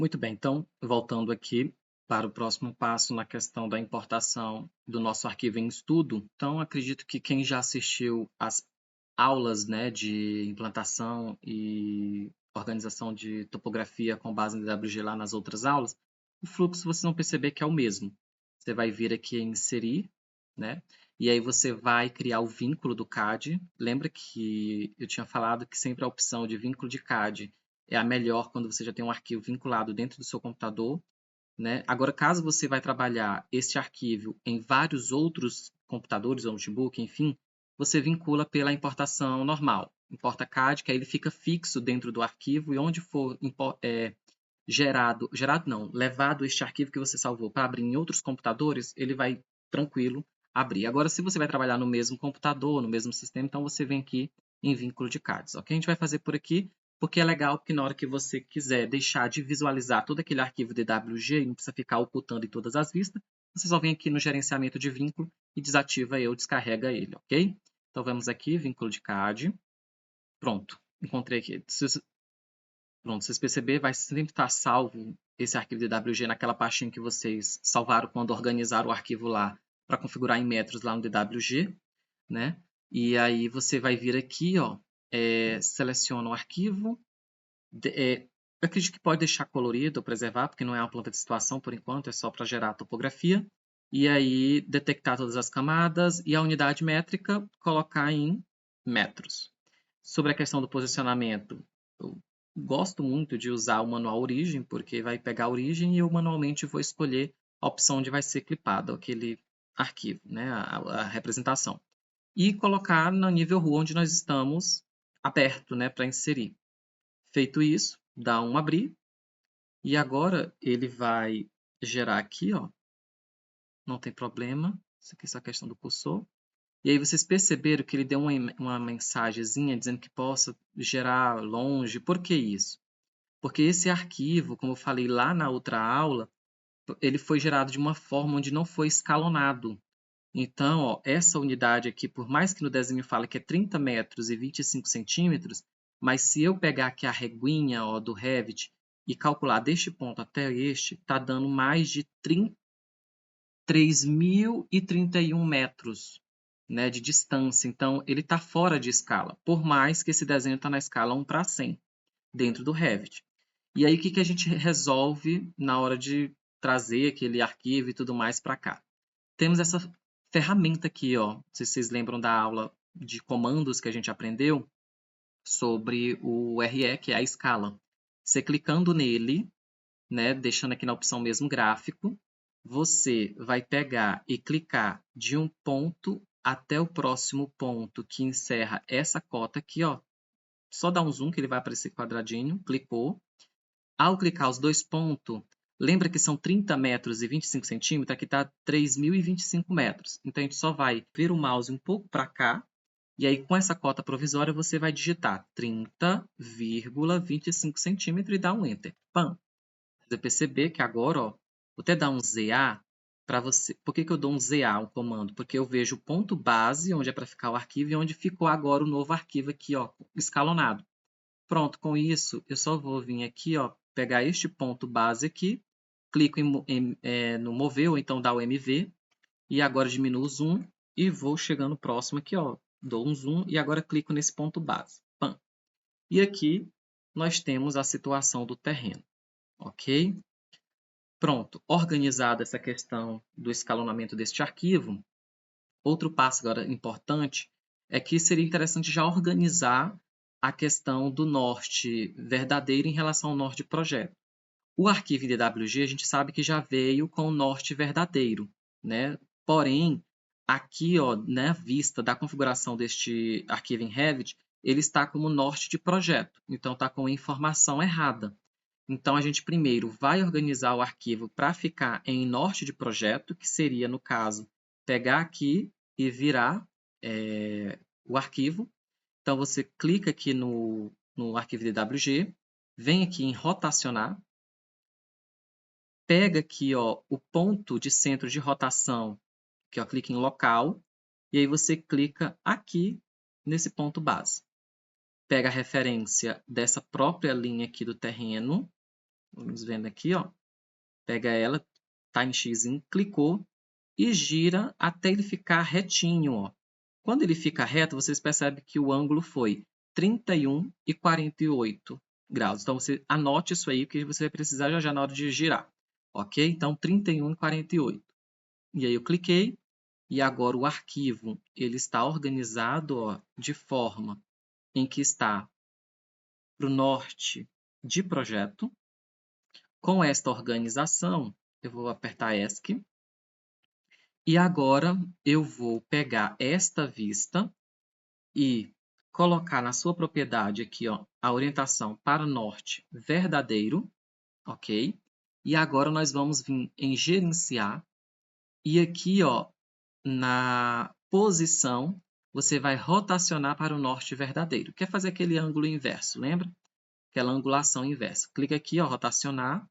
Muito bem, então, voltando aqui para o próximo passo na questão da importação do nosso arquivo em estudo. Então, acredito que quem já assistiu às aulas, né, de implantação e organização de topografia com base em DWG lá nas outras aulas, o fluxo vocês vão perceber que é o mesmo. Você vai vir aqui em inserir, né, e aí você vai criar o vínculo do CAD. Lembra que eu tinha falado que sempre a opção de vínculo de CAD é a melhor quando você já tem um arquivo vinculado dentro do seu computador, né? Agora, caso você vai trabalhar este arquivo em vários outros computadores ou notebook, enfim, você vincula pela importação normal. Importa CAD, que aí ele fica fixo dentro do arquivo e onde for gerado não, levado este arquivo que você salvou para abrir em outros computadores, ele vai tranquilo abrir. Agora, se você vai trabalhar no mesmo computador, no mesmo sistema, então você vem aqui em vínculo de CADs, ok? A gente vai fazer por aqui porque é legal, porque na hora que você quiser deixar de visualizar todo aquele arquivo DWG e não precisa ficar ocultando em todas as vistas, você só vem aqui no gerenciamento de vínculo e desativa ele ou descarrega ele, ok? Então vamos aqui, vínculo de CAD. Pronto, encontrei aqui. Pronto, vocês perceberam, vai sempre estar salvo esse arquivo DWG naquela pastinha que vocês salvaram quando organizaram o arquivo lá para configurar em metros lá no DWG, né? E aí você vai vir aqui, ó, seleciona o arquivo, eu acredito que pode deixar colorido ou preservar, porque não é uma planta de situação por enquanto, é só para gerar a topografia. E aí detectar todas as camadas e a unidade métrica colocar em metros. Sobre a questão do posicionamento, eu gosto muito de usar o manual origem, porque vai pegar a origem e eu manualmente vou escolher a opção onde vai ser clipado aquele arquivo, né, a representação. E colocar no nível rua onde nós estamos aberto, né, para inserir. Feito isso, dá um abrir e agora ele vai gerar aqui, ó, não tem problema, isso aqui é só questão do cursor. E aí vocês perceberam que ele deu uma mensagenzinha dizendo que possa gerar longe. Por que isso? Porque esse arquivo, como eu falei lá na outra aula, ele foi gerado de uma forma onde não foi escalonado. Então, ó, essa unidade aqui, por mais que no desenho fale que é 30 metros e 25 centímetros, mas se eu pegar aqui a reguinha, ó, do Revit e calcular deste ponto até este, está dando mais de 3.031 metros, né, de distância. Então, ele está fora de escala, por mais que esse desenho está na escala 1:100 dentro do Revit. E aí, o que a gente resolve na hora de trazer aquele arquivo e tudo mais para cá? Temos essa ferramenta aqui, ó. Não sei se vocês lembram da aula de comandos que a gente aprendeu sobre o RE, que é a escala. Você clicando nele, né, deixando aqui na opção mesmo gráfico, você vai pegar e clicar de um ponto até o próximo ponto que encerra essa cota aqui, ó. Só dá um zoom que ele vai aparecer quadradinho, clicou. Ao clicar os dois pontos, lembra que são 30 metros e 25 centímetros? Aqui está 3.025 metros. Então, a gente só vai vir o mouse um pouco para cá, e aí com essa cota provisória você vai digitar 30,25 centímetros e dar um Enter. Pam! Você perceber que agora, ó, vou até dar um ZA para você. Por que eu dou um ZA, um comando? Porque eu vejo o ponto base, onde é para ficar o arquivo, e onde ficou agora o novo arquivo aqui, ó, escalonado. Pronto, com isso, eu só vou vir aqui, ó, pegar este ponto base aqui, clico no mover, ou então dar o MV, e agora diminuo o zoom, e vou chegando próximo aqui, ó, dou um zoom, e agora clico nesse ponto base. Pam. E aqui nós temos a situação do terreno, ok? Pronto, organizada essa questão do escalonamento deste arquivo, outro passo agora importante é que seria interessante já organizar a questão do norte verdadeiro em relação ao norte projeto. O arquivo DWG a gente sabe que já veio com o norte verdadeiro, né? Porém, aqui, ó, na vista da configuração deste arquivo em Revit, ele está como norte de projeto, então está com informação errada. Então, a gente primeiro vai organizar o arquivo para ficar em norte de projeto, que seria, no caso, pegar aqui e virar o arquivo. Então, você clica aqui no arquivo DWG, vem aqui em rotacionar, pega aqui, ó, o ponto de centro de rotação, que ó, clica em local, e aí você clica aqui nesse ponto base. Pega a referência dessa própria linha aqui do terreno, Vamos vendo aqui, ó. Pega ela, tá em X, clicou e gira até ele ficar retinho, ó. Quando ele fica reto, vocês percebem que o ângulo foi 31 e 48 graus. Então, você anote isso aí, que você vai precisar já na hora de girar. Ok? Então, 31 e 48. E aí eu cliquei, e agora o arquivo ele está organizado, ó, de forma em que está para o norte de projeto. Com esta organização, eu vou apertar ESC. E agora eu vou pegar esta vista e colocar na sua propriedade aqui, ó, a orientação para o norte verdadeiro, ok? E agora nós vamos vir em gerenciar e aqui, ó, na posição, você vai rotacionar para o norte verdadeiro. Quer fazer aquele ângulo inverso, lembra? Aquela angulação inversa. Clica aqui, ó, rotacionar.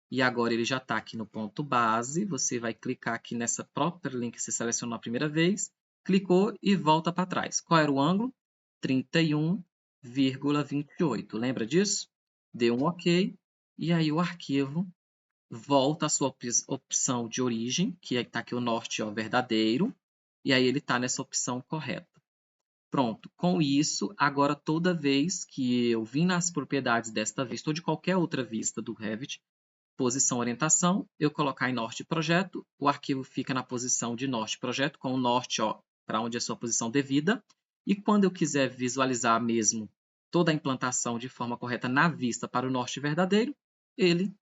E agora ele já está aqui no ponto base. Você vai clicar aqui nessa própria linha que você selecionou a primeira vez. Clicou e volta para trás. Qual era o ângulo? 31,28. Lembra disso? Deu um OK. E aí o arquivo volta à sua opção de origem, que está aqui o norte, ó, verdadeiro. E aí ele está nessa opção correta. Pronto, com isso, agora toda vez que eu vim nas propriedades desta vista ou de qualquer outra vista do Revit, posição orientação, eu colocar em norte projeto, o arquivo fica na posição de norte projeto, com o norte para onde é a sua posição devida, e quando eu quiser visualizar mesmo toda a implantação de forma correta na vista para o norte verdadeiro, ele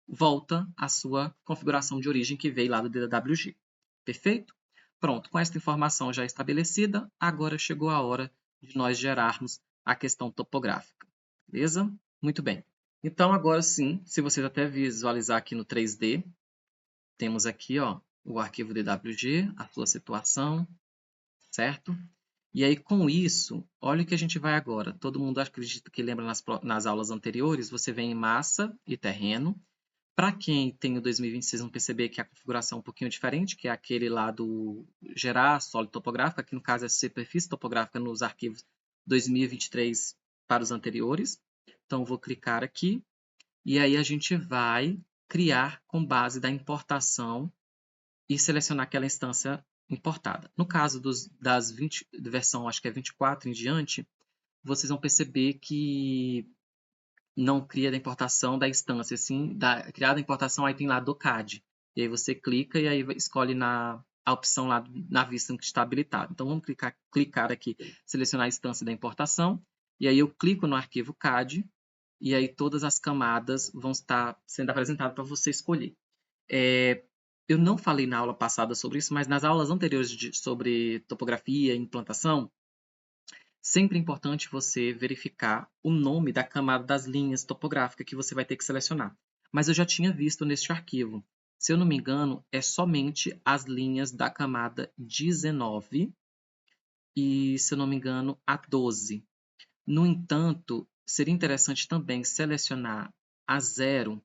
volta à sua configuração de origem que veio lá do DWG. Perfeito? Pronto, com esta informação já estabelecida, agora chegou a hora de nós gerarmos a questão topográfica. Beleza? Muito bem. Então, agora sim, se vocês até visualizar aqui no 3D, temos aqui, ó, o arquivo DWG, a sua situação, certo? E aí, com isso, olha o que a gente vai agora. Todo mundo acredita que lembra nas aulas anteriores, você vem em massa e terreno. Para quem tem o 2026, vão perceber que a configuração é um pouquinho diferente, que é aquele lá do gerar sólido topográfico. Aqui, no caso, é superfície topográfica nos arquivos 2023 para os anteriores. Então, vou clicar aqui e aí a gente vai criar com base da importação e selecionar aquela instância importada. No caso das 20, versão, acho que é 24 em diante, vocês vão perceber que não cria da importação da instância, sim, criada a importação, aí tem lá do CAD. E aí você clica e aí escolhe a opção lá na vista que está habilitada. Então, vamos clicar aqui, selecionar a instância da importação, e aí eu clico no arquivo CAD, e aí todas as camadas vão estar sendo apresentadas para você escolher. Eu não falei na aula passada sobre isso, mas nas aulas anteriores sobre topografia e implantação, sempre é importante você verificar o nome da camada das linhas topográficas que você vai ter que selecionar. Mas eu já tinha visto neste arquivo. Se eu não me engano, é somente as linhas da camada 19 e, se eu não me engano, a 12. No entanto, seria interessante também selecionar a 0,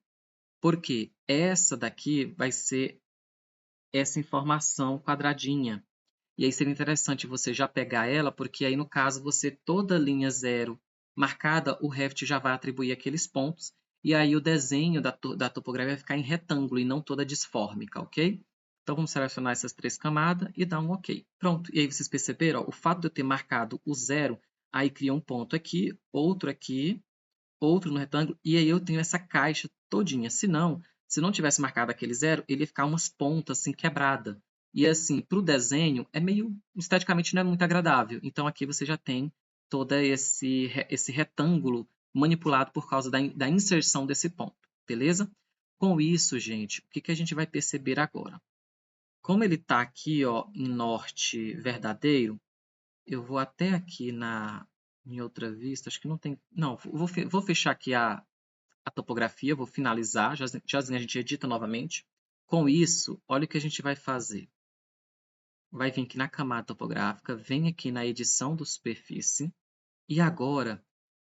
porque essa daqui vai ser essa informação quadradinha. E aí seria interessante você já pegar ela, porque aí no caso você toda linha 0 marcada, o Revit já vai atribuir aqueles pontos, e aí o desenho da topografia vai ficar em retângulo e não toda disfórmica, ok? Então vamos selecionar essas 3 camadas e dar um ok. Pronto, e aí vocês perceberam, ó, o fato de eu ter marcado o 0, aí cria um ponto aqui, outro no retângulo, e aí eu tenho essa caixa todinha. Se não tivesse marcado aquele 0, ele ia ficar umas pontas assim quebrada. E assim, para o desenho, é meio, esteticamente não é muito agradável. Então aqui você já tem todo esse retângulo manipulado por causa da inserção desse ponto, beleza? Com isso, gente, o que a gente vai perceber agora? Como ele está aqui, ó, em norte verdadeiro, eu vou até aqui em outra vista, acho que não tem... Não, vou fechar aqui a topografia, vou finalizar, já a gente edita novamente. Com isso, olha o que a gente vai fazer. Vai vir aqui na camada topográfica, vem aqui na edição do superfície, e agora,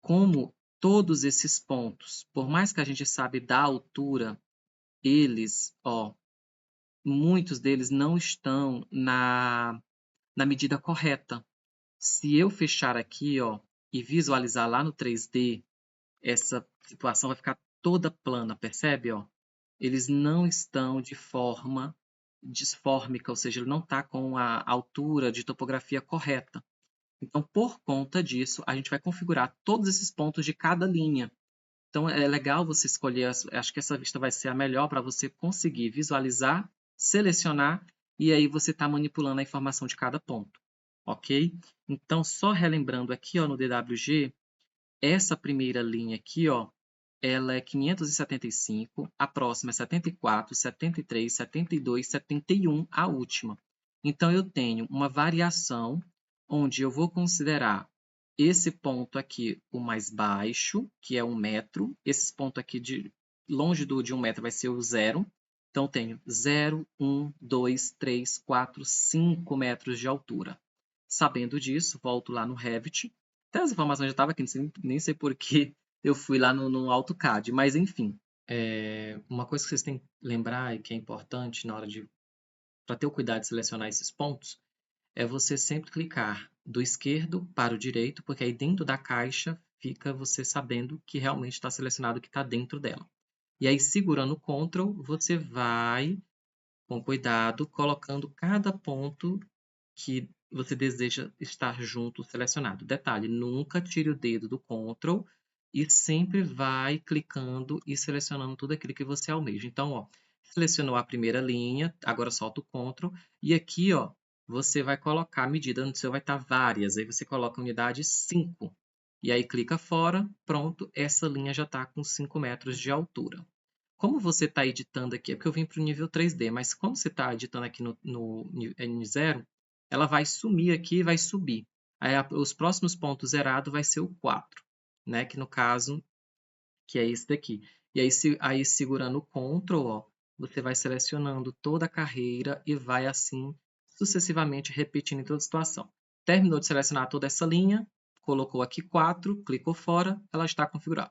como todos esses pontos, por mais que a gente sabe da altura, eles, ó, muitos deles não estão na medida correta. Se eu fechar aqui, ó, e visualizar lá no 3D, essa situação vai ficar toda plana, percebe? Ó? Eles não estão de forma disfórmica, ou seja, ele não está com a altura de topografia correta. Então, por conta disso, a gente vai configurar todos esses pontos de cada linha. Então, é legal você escolher, acho que essa vista vai ser a melhor para você conseguir visualizar, selecionar, e aí você está manipulando a informação de cada ponto, ok? Então, só relembrando aqui ó, no DWG, essa primeira linha aqui, ó, ela é 575, a próxima é 74, 73, 72, 71, a última. Então, eu tenho uma variação onde eu vou considerar esse ponto aqui o mais baixo, que é 1 metro. Esse ponto aqui longe de 1 metro vai ser o 0. Então, eu tenho 0, 1, 2, 3, 4, 5 metros de altura. Sabendo disso, volto lá no Revit. Até as informações já estavam aqui, nem sei por que eu fui lá no AutoCAD, mas enfim. Uma coisa que vocês têm que lembrar e que é importante na hora para ter o cuidado de selecionar esses pontos, é você sempre clicar do esquerdo para o direito, porque aí dentro da caixa fica você sabendo que realmente está selecionado o que está dentro dela. E aí, segurando o Ctrl, você vai, com cuidado, colocando cada ponto que você deseja estar junto selecionado. Detalhe, nunca tire o dedo do Ctrl e sempre vai clicando e selecionando tudo aquilo que você almeja. Então, ó, selecionou a primeira linha, agora solta o Ctrl e aqui, ó, você vai colocar a medida, no seu vai estar várias, aí você coloca a unidade 5. E aí clica fora, pronto, essa linha já está com 5 metros de altura. Como você está editando aqui, é porque eu vim para o nível 3D, mas como você está editando aqui no N0, ela vai sumir aqui e vai subir. Aí os próximos pontos zerados vai ser o 4, né? Que no caso, que é esse daqui. E aí segurando o Ctrl, ó, você vai selecionando toda a carreira e vai assim sucessivamente repetindo em toda a situação. Terminou de selecionar toda essa linha, colocou aqui 4, clicou fora, ela está configurada.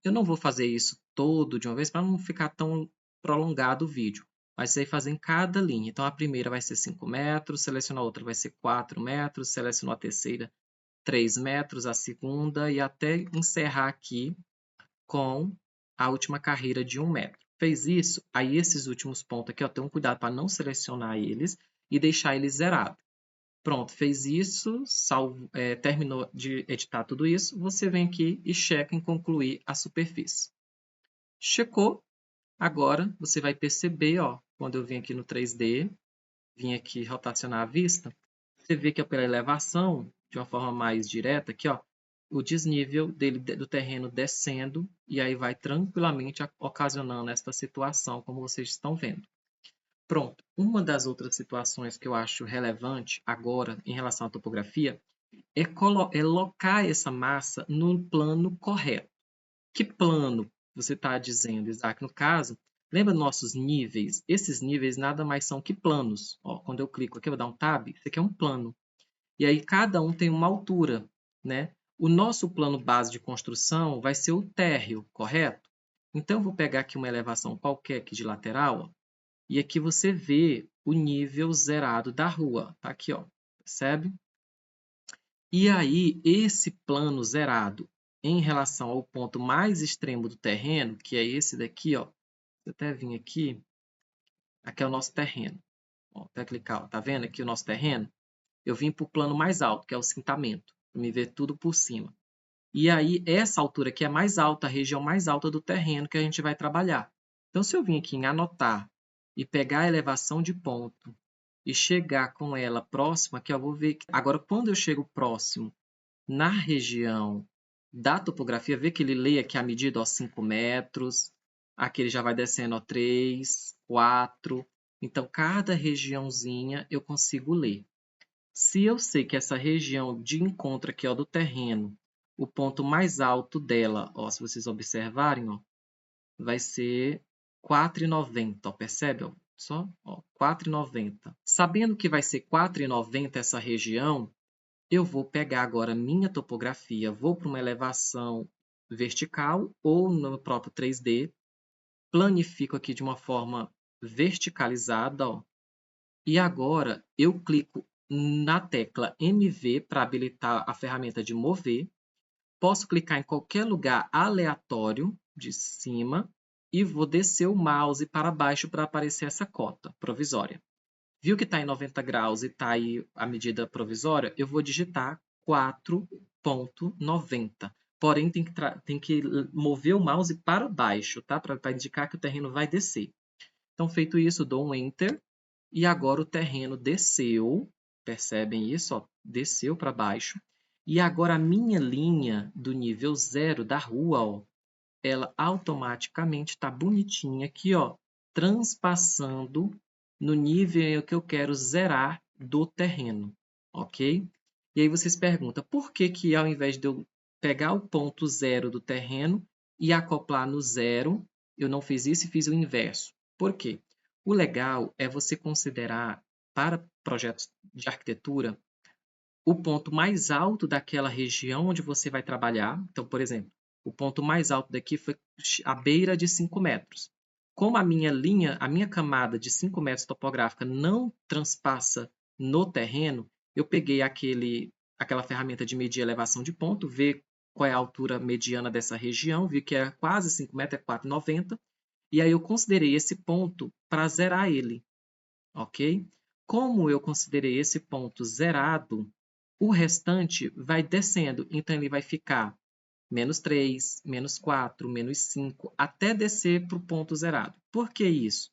Eu não vou fazer isso todo de uma vez para não ficar tão prolongado o vídeo. Mas você vai fazer em cada linha. Então, a primeira vai ser 5 metros, seleciona a outra vai ser 4 metros, selecionou a terceira 3 metros, a segunda, e até encerrar aqui com a última carreira de 1 metro. Fez isso, aí esses últimos pontos aqui, ó, tenham cuidado para não selecionar eles e deixar eles zerados. Pronto, fez isso, terminou de editar tudo isso, você vem aqui e checa em concluir a superfície. Checou, agora você vai perceber, ó, quando eu vim aqui no 3D, vim aqui rotacionar a vista, você vê que pela elevação, de uma forma mais direta, aqui, ó, o desnível do terreno descendo e aí vai tranquilamente ocasionando esta situação, como vocês estão vendo. Pronto, uma das outras situações que eu acho relevante agora em relação à topografia é locar essa massa no plano correto. Que plano você está dizendo, Isaac? No caso, lembra nossos níveis? Esses níveis nada mais são que planos. Ó, quando eu clico aqui, eu vou dar um tab, isso aqui é um plano. E aí cada um tem uma altura, né? O nosso plano base de construção vai ser o térreo, correto? Então, eu vou pegar aqui uma elevação qualquer aqui de lateral, ó, e aqui você vê o nível zerado da rua. Tá aqui, ó. Percebe? E aí, esse plano zerado em relação ao ponto mais extremo do terreno, que é esse daqui, ó. Eu até vim aqui. Aqui é o nosso terreno. Ó, até clicar, ó, tá vendo aqui o nosso terreno? Eu vim para o plano mais alto, que é o cintamento, para me ver tudo por cima. E aí, essa altura aqui é mais alta, a região mais alta do terreno que a gente vai trabalhar. Então, se eu vim aqui em anotar e pegar a elevação de ponto e chegar com ela próxima, aqui eu vou ver que agora quando eu chego próximo na região da topografia, vê que ele lê aqui a medida, ó, 5 metros, aqui ele já vai descendo, ó, 3, 4. Então, cada regiãozinha eu consigo ler. Se eu sei que essa região de encontro aqui, ó, do terreno, o ponto mais alto dela, ó, se vocês observarem, ó, vai ser 4,90, ó, percebe? Ó, só, ó, 4,90. Sabendo que vai ser 4,90 essa região, eu vou pegar agora minha topografia, vou para uma elevação vertical ou no próprio 3D, planifico aqui de uma forma verticalizada, ó, e agora eu clico na tecla MV para habilitar a ferramenta de mover. Posso clicar em qualquer lugar aleatório de cima e vou descer o mouse para baixo para aparecer essa cota provisória. Viu que está em 90 graus e está aí a medida provisória? Eu vou digitar 4,90. Porém, tem que mover o mouse para baixo, tá? Para indicar que o terreno vai descer. Então, feito isso, dou um Enter. E agora o terreno desceu. Percebem isso? Ó, desceu para baixo. E agora a minha linha do nível 0 da rua, ó, ela automaticamente está bonitinha aqui, ó, transpassando no nível que eu quero zerar do terreno, ok? E aí vocês perguntam, por que que ao invés de eu pegar o ponto zero do terreno e acoplar no zero, eu não fiz isso e fiz o inverso? Por quê? O legal é você considerar, para projetos de arquitetura, o ponto mais alto daquela região onde você vai trabalhar. Então, por exemplo, o ponto mais alto daqui foi a beira de 5 metros. Como a minha camada de 5 metros topográfica não transpassa no terreno, eu peguei aquela ferramenta de medir elevação de ponto, ver qual é a altura mediana dessa região, vi que é quase 5 metros, é 4,90, e aí eu considerei esse ponto para zerar ele, ok? Como eu considerei esse ponto zerado, o restante vai descendo, então ele vai ficar -3, -4, -5, até descer para o ponto zerado. Por que isso?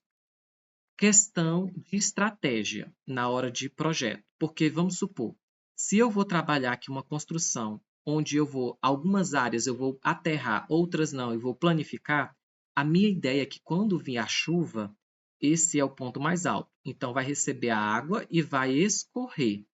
Questão de estratégia na hora de projeto. Porque vamos supor, se eu vou trabalhar aqui uma construção onde algumas áreas eu vou aterrar, outras não, eu vou planificar, a minha ideia é que quando vir a chuva, esse é o ponto mais alto. Então vai receber a água e vai escorrer.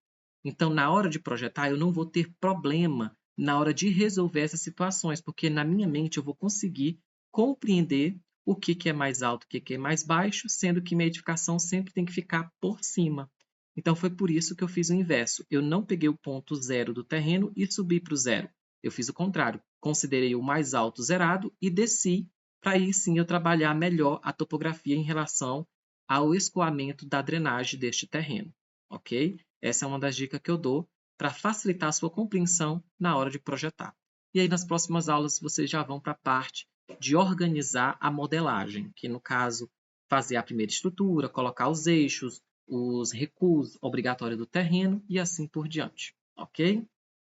Então, na hora de projetar, eu não vou ter problema na hora de resolver essas situações, porque na minha mente eu vou conseguir compreender o que é mais alto, o que é mais baixo, sendo que minha edificação sempre tem que ficar por cima. Então, foi por isso que eu fiz o inverso. Eu não peguei o ponto zero do terreno e subi para o zero. Eu fiz o contrário. Considerei o mais alto zerado e desci para aí sim eu trabalhar melhor a topografia em relação ao escoamento da drenagem deste terreno. Ok? Essa é uma das dicas que eu dou para facilitar a sua compreensão na hora de projetar. E aí, nas próximas aulas, vocês já vão para a parte de organizar a modelagem, que no caso, fazer a primeira estrutura, colocar os eixos, os recuos obrigatórios do terreno e assim por diante. Ok?